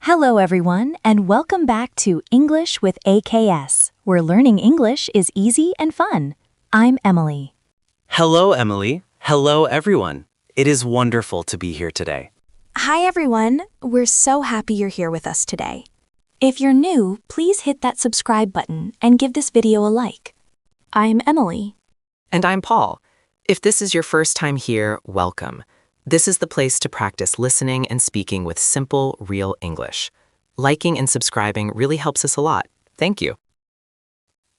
Hello, everyone, and welcome back to English with AKS, where learning English is easy and fun. I'm Emily. Hello, Emily. Hello, everyone. It is wonderful to be here today. Hi, everyone. We're so happy you're here with us today. If you're new, please hit that subscribe button and give this video a like. I'm Emily. And I'm Paul. If this is your first time here, welcome. This is the place to practice listening and speaking with simple, real English. Liking and subscribing really helps us a lot. Thank you.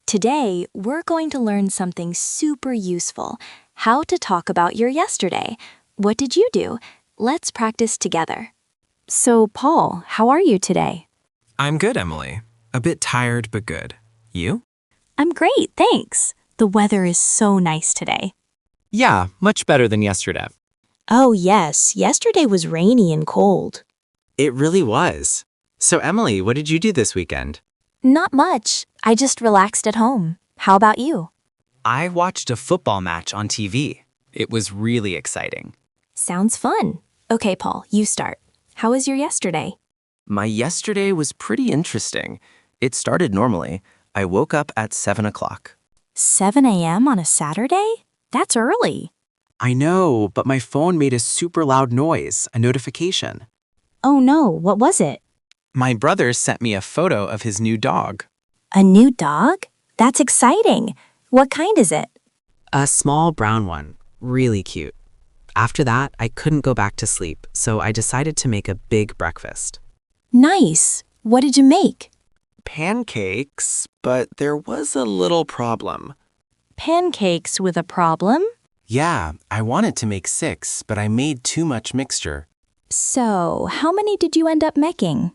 Today, we're going to learn something super useful, how to talk about your yesterday. What did you do? Let's practice together. So, Paul, how are you today? I'm good, Emily. A bit tired, but good. You? I'm great, thanks. The weather is so nice today. Yeah, much better than yesterday. Oh, yes. Yesterday was rainy and cold. It really was. So, Emily, what did you do this weekend? Not much. I just relaxed at home. How about you? I watched a football match on TV. It was really exciting. Sounds fun. Okay, Paul, you start. How was your yesterday? My yesterday was pretty interesting. It started normally. I woke up at 7 o'clock. 7 a.m. on a Saturday? That's early. I know, but my phone made a super loud noise, a notification. Oh no, what was it? My brother sent me a photo of his new dog. A new dog? That's exciting. What kind is it? A small brown one. Really cute. After that, I couldn't go back to sleep, so I decided to make a big breakfast. Nice. What did you make? Pancakes, but there was a little problem. Pancakes with a problem? Yeah, I wanted to make 6, but I made too much mixture. So, how many did you end up making?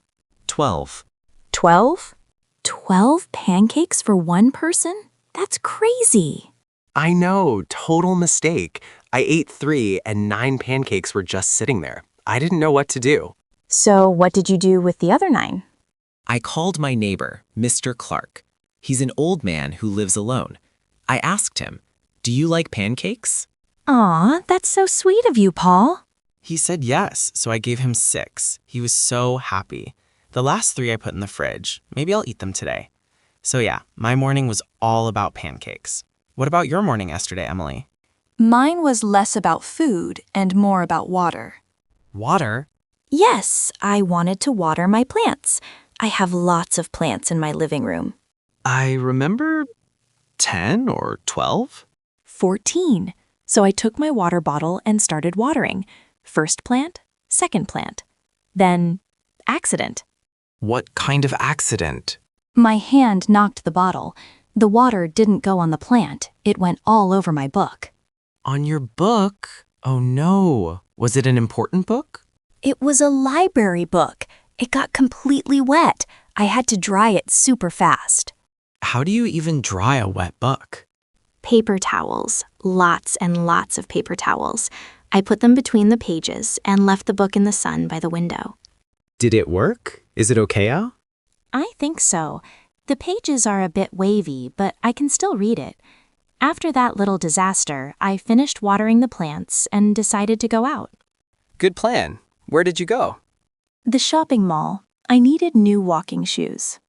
12. 12? 12 pancakes for one person? That's crazy. I know, total mistake. I ate 3 and 9 pancakes were just sitting there. I didn't know what to do. So, what did you do with the other 9? I called my neighbor, Mr. Clark. He's an old man who lives alone. I asked him, "Do you like pancakes?" Aw, that's so sweet of you, Paul. He said yes, so I gave him 6. He was so happy. The last 3 I put in the fridge. Maybe I'll eat them today. So yeah, my morning was all about pancakes. What about your morning yesterday, Emily? Mine was less about food and more about water. Water? Yes, I wanted to water my plants. I have lots of plants in my living room. I remember 10 or 12? 14. So I took my water bottle and started watering. First plant, second plant. Then, accident. What kind of accident? My hand knocked the bottle. The water didn't go on the plant. It went all over my book. On your book? Oh no. Was it an important book? It was a library book. It got completely wet. I had to dry it super fast. How do you even dry a wet book? Paper towels. Lots and lots of paper towels. I put them between the pages and left the book in the sun by the window. Did it work? Is it okay, Al? I think so. The pages are a bit wavy, but I can still read it. After that little disaster, I finished watering the plants and decided to go out. Good plan. Where did you go? The shopping mall. I needed new walking shoes.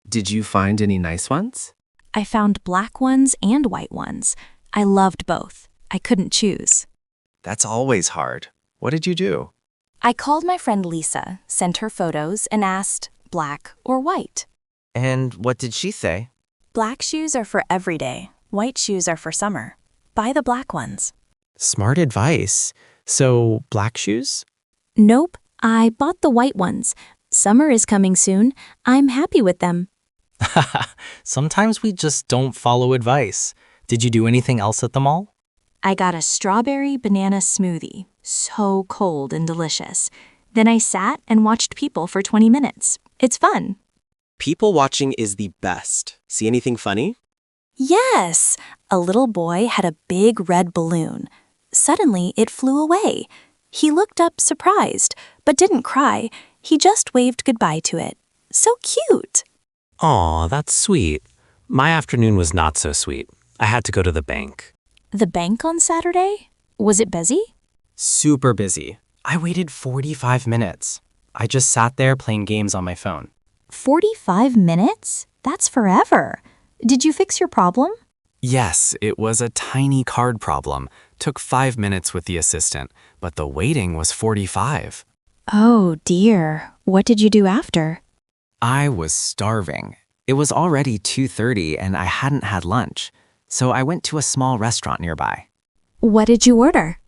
Did you find any nice ones? I found black ones and white ones. I loved both. I couldn't choose. That's always hard. What did you do? I called my friend Lisa, sent her photos, and asked, black or white? And what did she say? Black shoes are for every day. White shoes are for summer. Buy the black ones. Smart advice. So, black shoes? Nope, I bought the white ones. Summer is coming soon. I'm happy with them. Sometimes we just don't follow advice. Did you do anything else at the mall? I got a strawberry banana smoothie. So cold and delicious. Then I sat and watched people for 20 minutes. It's fun. People watching is the best. See anything funny? Yes! A little boy had a big red balloon. Suddenly, it flew away. He looked up surprised, but didn't cry. He just waved goodbye to it. So cute! Aw, that's sweet. My afternoon was not so sweet. I had to go to the bank. The bank on Saturday? Was it busy? Super busy. I waited 45 minutes. I just sat there playing games on my phone. 45 minutes? That's forever. Did you fix your problem? Yes, it was a tiny card problem. Took 5 minutes with the assistant, but the waiting was 45. Oh dear. What did you do after? I was starving. It was already 2:30 and I hadn't had lunch, so I went to a small restaurant nearby. What did you order?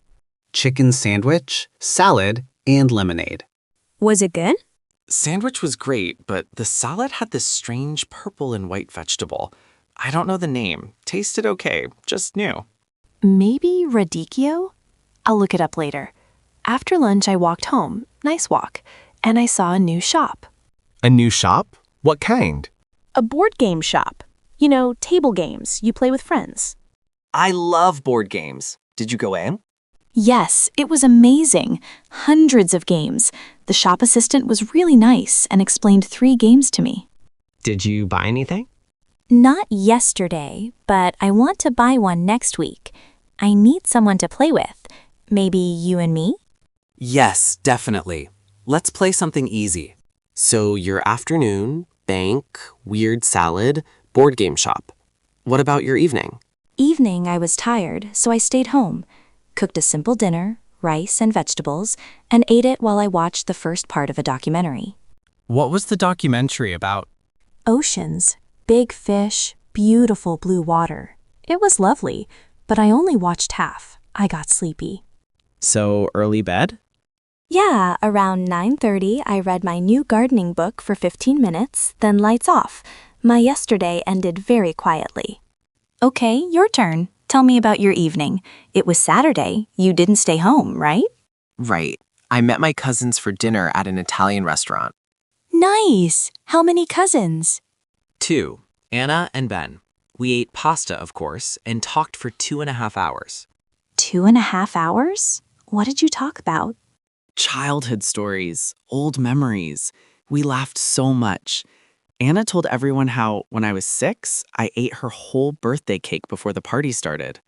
Chicken sandwich, salad, and lemonade. Was it good? Sandwich was great, but the salad had this strange purple and white vegetable. I don't know the name. Tasted okay, just new. Maybe radicchio? I'll look it up later. After lunch, I walked home, nice walk, and I saw a new shop. A new shop? What kind? A board game shop. You know, table games you play with friends. I love board games. Did you go in? Yes, it was amazing. Hundreds of games. The shop assistant was really nice and explained 3 games to me. Did you buy anything? Not yesterday, but I want to buy one next week. I need someone to play with. Maybe you and me? Yes, definitely. Let's play something easy. So your afternoon, bank, weird salad, board game shop. What about your evening? Evening, I was tired, so I stayed home. Cooked a simple dinner, rice and vegetables, and ate it while I watched the first part of a documentary. What was the documentary about? Oceans, big fish, beautiful blue water. It was lovely, but I only watched half. I got sleepy. So, early bed? Yeah, around 9:30, I read my new gardening book for 15 minutes, then lights off. My yesterday ended very quietly. Okay, your turn. Tell me about your evening. It was Saturday. You didn't stay home, right? Right. I met my cousins for dinner at an Italian restaurant. Nice. How many cousins? 2. Anna and Ben. We ate pasta, of course, and talked for 2.5 hours. 2.5 hours? What did you talk about? Childhood stories, old memories. We laughed so much. Anna told everyone how, when I was 6, I ate her whole birthday cake before the party started.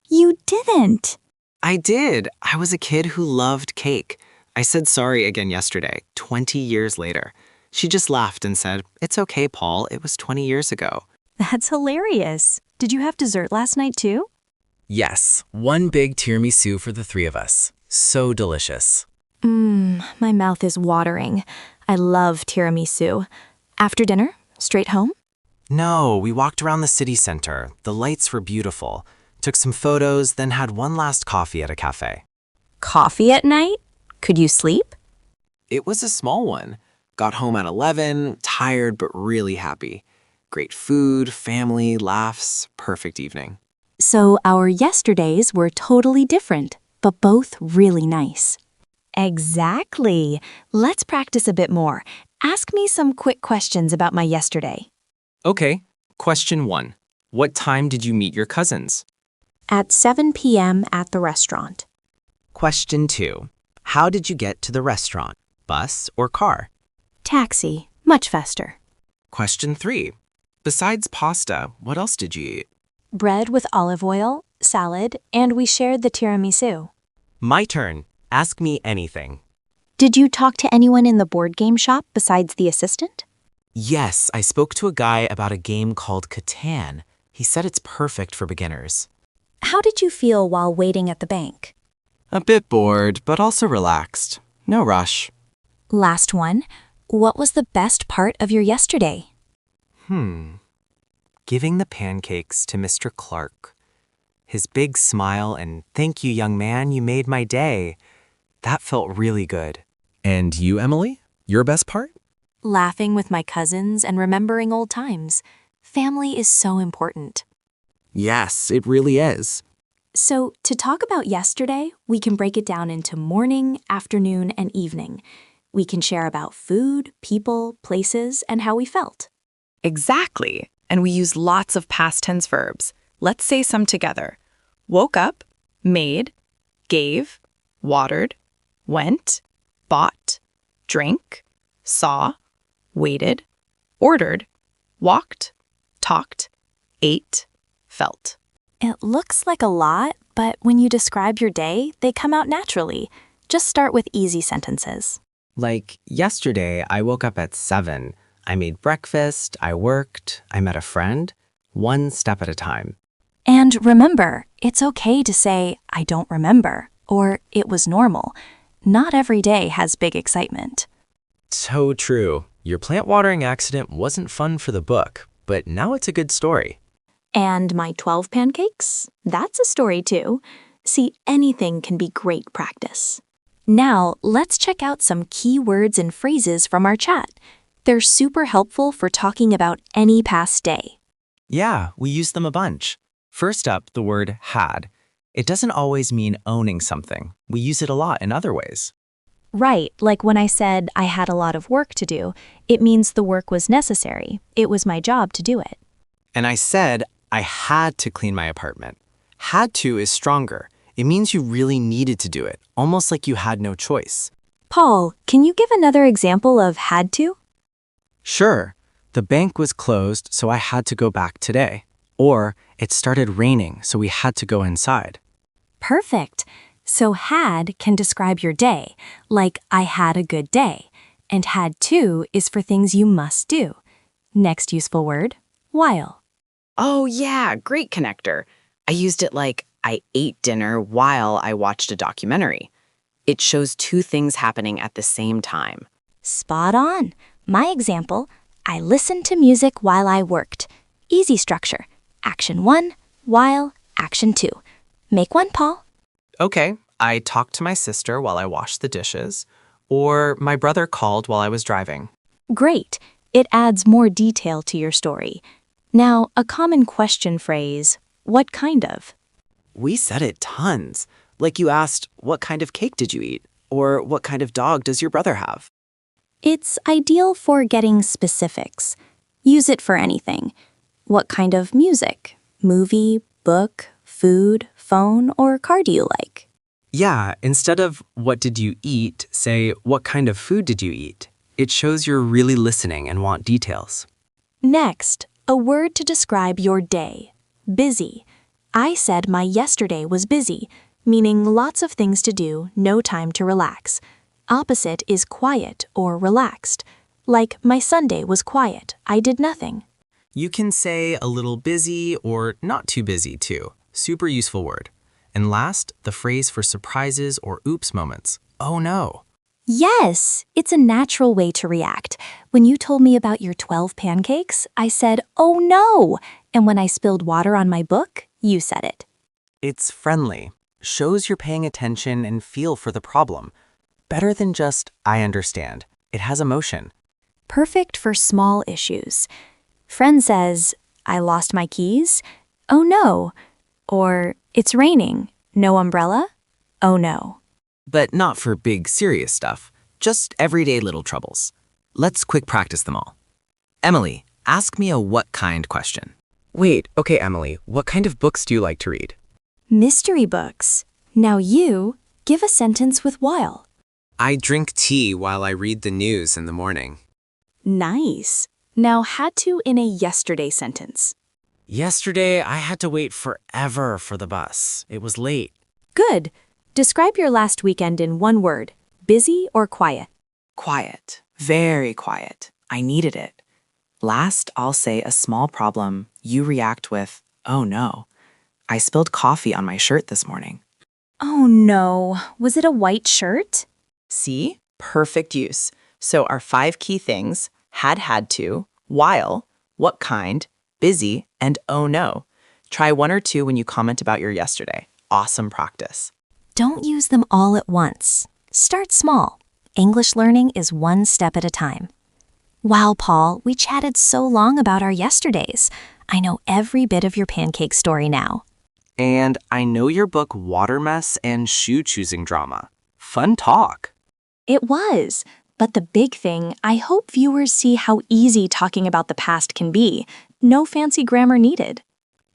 You didn't. I did. I was a kid who loved cake. I said sorry again yesterday, 20 years later. She just laughed and said, "It's okay, Paul. It was 20 years ago." That's hilarious. Did you have dessert last night too? Yes, one big tiramisu for the 3 of us. So delicious. My mouth is watering. I love tiramisu. After dinner, straight home? No, we walked around the city center. The lights were beautiful. Took some photos, then had one last coffee at a cafe. Coffee at night? Could you sleep? It was a small one. Got home at 11, tired but really happy. Great food, family, laughs, perfect evening. So our yesterdays were totally different, but both really nice. Exactly. Let's practice a bit more. Ask me some quick questions about my yesterday. Okay, question 1. What time did you meet your cousins? At 7 p.m. at the restaurant. Question 2. How did you get to the restaurant? Bus or car? Taxi, much faster. Question 3. Besides pasta, what else did you eat? Bread with olive oil, salad, and we shared the tiramisu. My turn. Ask me anything. Did you talk to anyone in the board game shop besides the assistant? Yes, I spoke to a guy about a game called Catan. He said it's perfect for beginners. How did you feel while waiting at the bank? A bit bored, but also relaxed. No rush. Last one. What was the best part of your yesterday? Giving the pancakes to Mr. Clark. His big smile and "Thank you, young man, you made my day." That felt really good. And you, Emily? Your best part? Laughing with my cousins and remembering old times. Family is so important. Yes, it really is. So, to talk about yesterday, we can break it down into morning, afternoon, and evening. We can share about food, people, places, and how we felt. Exactly. And we use lots of past tense verbs. Let's say some together. Woke up, made, gave, watered, went, bought, drank, saw, waited, ordered, walked, talked, ate, felt. It looks like a lot, but when you describe your day, they come out naturally. Just start with easy sentences. Like yesterday, I woke up at 7. I made breakfast, I worked, I met a friend, one step at a time. And remember, it's okay to say, I don't remember, or it was normal. Not every day has big excitement. So true. Your plant watering accident wasn't fun for the book, but now it's a good story. And my 12 pancakes? That's a story too. See, anything can be great practice. Now, let's check out some key words and phrases from our chat. They're super helpful for talking about any past day. Yeah, we use them a bunch. First up, the word had. It doesn't always mean owning something. We use it a lot in other ways. Right, like when I said I had a lot of work to do, it means the work was necessary. It was my job to do it. And I said I had to clean my apartment. Had to is stronger. It means you really needed to do it, almost like you had no choice. Paul, can you give another example of had to? Sure, the bank was closed, so I had to go back today. Or it started raining, so we had to go inside. Perfect. So had can describe your day, like I had a good day. And had to is for things you must do. Next useful word, while. Oh yeah, great connector. I used it like I ate dinner while I watched a documentary. It shows two things happening at the same time. Spot on. My example, I listened to music while I worked. Easy structure. Action 1, while, action 2. Make one, Paul. Okay, I talked to my sister while I washed the dishes, or my brother called while I was driving. Great. It adds more detail to your story. Now, a common question phrase, what kind of? We said it tons. Like you asked, what kind of cake did you eat? Or what kind of dog does your brother have? It's ideal for getting specifics. Use it for anything. What kind of music? Movie, book, food, phone, or car do you like? Yeah, instead of what did you eat, say what kind of food did you eat? It shows you're really listening and want details. Next, a word to describe your day. Busy. I said my yesterday was busy, meaning lots of things to do, no time to relax. Opposite is quiet or relaxed. Like my Sunday was quiet, I did nothing. You can say a little busy or not too busy too. Super useful word. And last, the phrase for surprises or oops moments. Oh no. Yes, it's a natural way to react. When you told me about your 12 pancakes, I said, oh no. And when I spilled water on my book, you said it. It's friendly. Shows you're paying attention and feel for the problem. Better than just, I understand. It has emotion. Perfect for small issues. Friend says, I lost my keys. Oh no. Or, it's raining. No umbrella? Oh no. But not for big, serious stuff. Just everyday little troubles. Let's quick practice them all. Emily, ask me a what kind question. Wait, okay, Emily, what kind of books do you like to read? Mystery books. Now you, give a sentence with while. I drink tea while I read the news in the morning. Nice. Now had to in a yesterday sentence. Yesterday, I had to wait forever for the bus. It was late. Good. Describe your last weekend in one word. Busy or quiet? Quiet. Very quiet. I needed it. Last, I'll say a small problem. You react with, oh no. I spilled coffee on my shirt this morning. Oh no. Was it a white shirt? See? Perfect use. So our 5 key things, had to, while, what kind, busy, and oh no. Try 1 or 2 when you comment about your yesterday. Awesome practice. Don't use them all at once. Start small. English learning is one step at a time. Wow, Paul, we chatted so long about our yesterdays. I know every bit of your pancake story now. And I know your book Water Mess and Shoe Choosing Drama. Fun talk. It was. But the big thing, I hope viewers see how easy talking about the past can be. No fancy grammar needed.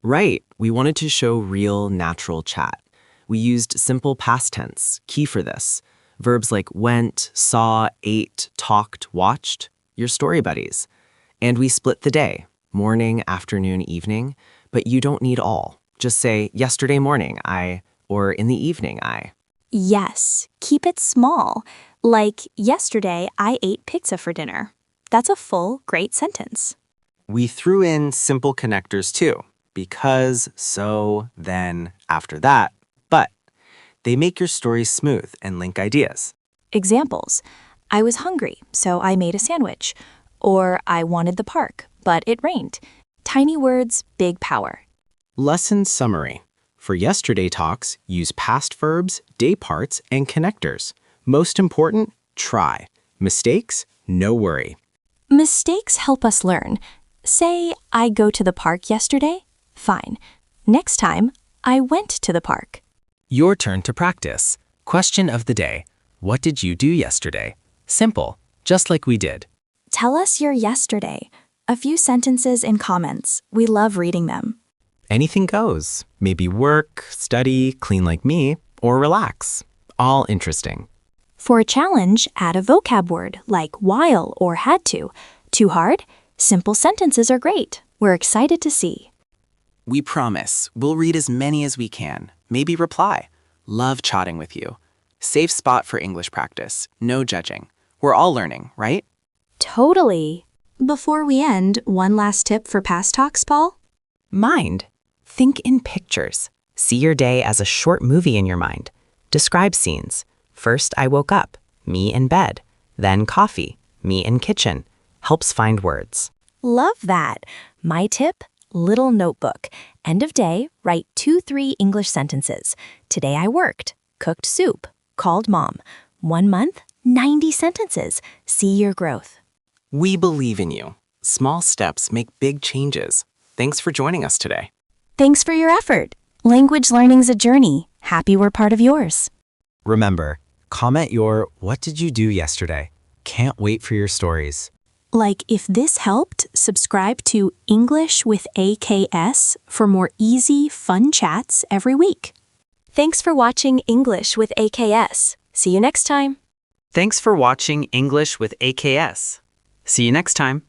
Right. We wanted to show real, natural chat. We used simple past tense, key for this. Verbs like went, saw, ate, talked, watched, your story buddies. And we split the day, morning, afternoon, evening, but you don't need all. Just say, yesterday morning, or in the evening, Yes, keep it small. Like, yesterday I ate pizza for dinner. That's a full, great sentence. We threw in simple connectors too. Because, so, then, after that, but. They make your story smooth and link ideas. Examples. I was hungry, so I made a sandwich. Or I wanted the park, but it rained. Tiny words, big power. Lesson summary. For yesterday talks, use past verbs, day parts, and connectors. Most important, try. Mistakes? No worry. Mistakes help us learn. Say, I go to the park yesterday. Fine. Next time, I went to the park. Your turn to practice. Question of the day. What did you do yesterday? Simple, just like we did. Tell us your yesterday. A few sentences in comments. We love reading them. Anything goes. Maybe work, study, clean like me, or relax. All interesting. For a challenge, add a vocab word like while or had to. Too hard? Simple sentences are great. We're excited to see. We promise we'll read as many as we can. Maybe reply. Love chatting with you. Safe spot for English practice. No judging. We're all learning, right? Totally. Before we end, one last tip for past talks, Paul? Mind. Think in pictures. See your day as a short movie in your mind. Describe scenes. First, I woke up. Me in bed. Then coffee. Me in kitchen. Helps find words. Love that. My tip? Little notebook. End of day, write 2-3 English sentences. Today I worked, cooked soup, called mom. 1 month, 90 sentences. See your growth. We believe in you. Small steps make big changes. Thanks for joining us today. Thanks for your effort. Language learning's a journey. Happy we're part of yours. Remember, comment your what did you do yesterday? Can't wait for your stories. Like, if this helped, subscribe to English with AKS for more easy, fun chats every week. Thanks for watching English with AKS. See you next time. Thanks for watching English with AKS. See you next time.